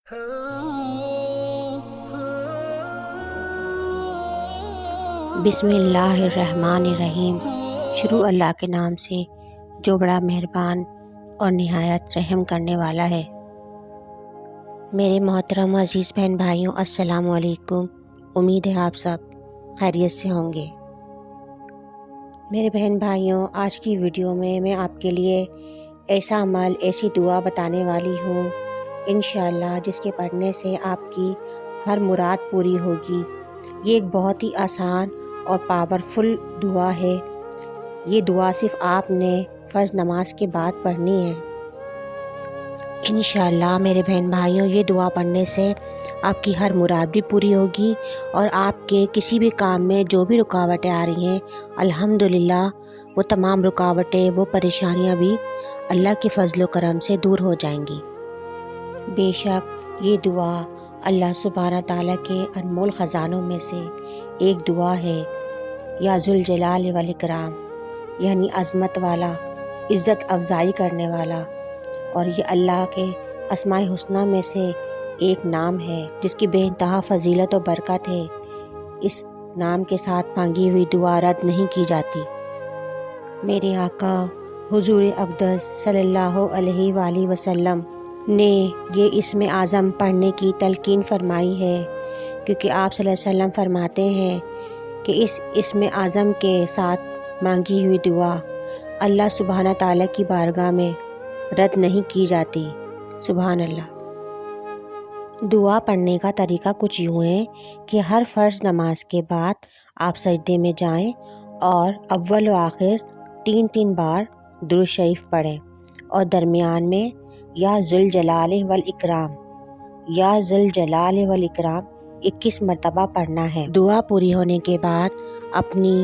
بسم اللہ الرحمن الرحیم۔ شروع اللہ کے نام سے جو بڑا مہربان اور نہایت رحم کرنے والا ہے۔ میرے محترم عزیز بہن بھائیوں، السلام علیکم۔ امید ہے آپ سب خیریت سے ہوں گے۔ میرے بہن بھائیوں، آج کی ویڈیو میں آپ کے لیے ایسا عمل، ایسی دعا بتانے والی ہوں انشاءاللہ جس کے پڑھنے سے آپ کی ہر مراد پوری ہوگی۔ یہ ایک بہت ہی آسان اور پاورفل دعا ہے۔ یہ دعا صرف آپ نے فرض نماز کے بعد پڑھنی ہے۔ انشاءاللہ میرے بہن بھائیوں، یہ دعا پڑھنے سے آپ کی ہر مراد بھی پوری ہوگی اور آپ کے کسی بھی کام میں جو بھی رکاوٹیں آ رہی ہیں الحمدللہ وہ تمام رکاوٹیں، وہ پریشانیاں بھی اللہ کے فضل و کرم سے دور ہو جائیں گی۔ بے شک یہ دعا اللہ سبحانہ تعالیٰ کے انمول خزانوں میں سے ایک دعا ہے۔ یا ذوالجلال والاکرام، یعنی عظمت والا، عزت افزائی کرنے والا، اور یہ اللہ کے اسماء حسنہ میں سے ایک نام ہے جس کی بے انتہا فضیلت و برکت ہے۔ اس نام کے ساتھ مانگی ہوئی دعا رد نہیں کی جاتی۔ میرے آقا حضور اقدس صلی اللہ علیہ وآلہ وسلم نے یہ اسم اعظم پڑھنے کی تلقین فرمائی ہے، کیونکہ آپ صلی اللہ علیہ وسلم فرماتے ہیں کہ اس اسم اعظم کے ساتھ مانگی ہوئی دعا اللہ سبحانہ تعالیٰ کی بارگاہ میں رد نہیں کی جاتی۔ سبحان اللہ۔ دعا پڑھنے کا طریقہ کچھ یوں ہے کہ ہر فرض نماز کے بعد آپ سجدے میں جائیں اور اول و آخر 3 بار درود شریف پڑھیں اور درمیان میں یا ذوالجلال والاکرام، یا ذوالجلال والاکرام 21 مرتبہ پڑھنا ہے۔ دعا پوری ہونے کے بعد اپنی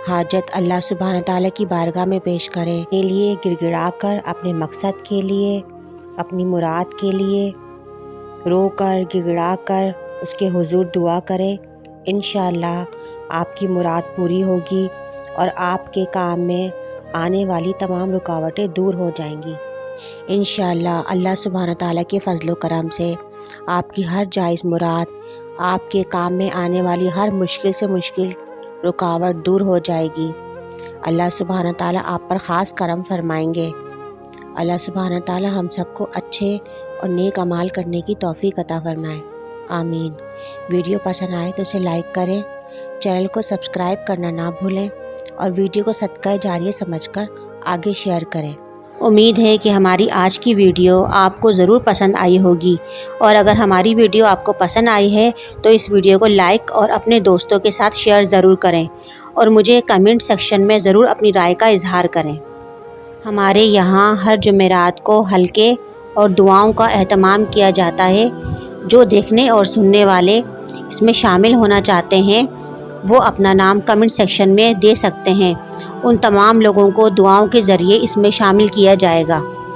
حاجت اللہ سبحانہ تعالیٰ کی بارگاہ میں پیش کریں، کے لیے گڑ گڑا کر، اپنے مقصد کے لیے، اپنی مراد کے لیے رو کر گڑ گڑا کر اس کے حضور دعا کریں۔ انشاءاللہ آپ کی مراد پوری ہوگی اور آپ کے کام میں آنے والی تمام رکاوٹیں دور ہو جائیں گی۔ انشاءاللہ اللہ سبحانہ تعالیٰ کے فضل و کرم سے آپ کی ہر جائز مراد، آپ کے کام میں آنے والی ہر مشکل سے مشکل رکاوٹ دور ہو جائے گی۔ اللہ سبحانہ تعالیٰ آپ پر خاص کرم فرمائیں گے۔ اللہ سبحانہ تعالیٰ ہم سب کو اچھے اور نیک اعمال کرنے کی توفیق عطا فرمائے، آمین۔ ویڈیو پسند آئے تو اسے لائک کریں، چینل کو سبسکرائب کرنا نہ بھولیں اور ویڈیو کو صدقہ جاریہ سمجھ کر آگے شیئر کریں۔ امید ہے کہ ہماری آج کی ویڈیو آپ کو ضرور پسند آئی ہوگی، اور اگر ہماری ویڈیو آپ کو پسند آئی ہے تو اس ویڈیو کو لائک اور اپنے دوستوں کے ساتھ شیئر ضرور کریں اور مجھے کمنٹ سیکشن میں ضرور اپنی رائے کا اظہار کریں۔ ہمارے یہاں ہر جمعرات کو حلقے اور دعاؤں کا اہتمام کیا جاتا ہے۔ جو دیکھنے اور سننے والے اس میں شامل ہونا چاہتے ہیں وہ اپنا نام کمنٹ سیکشن میں دے سکتے ہیں۔ ان تمام لوگوں کو دعاؤں کے ذریعے اس میں شامل کیا جائے گا۔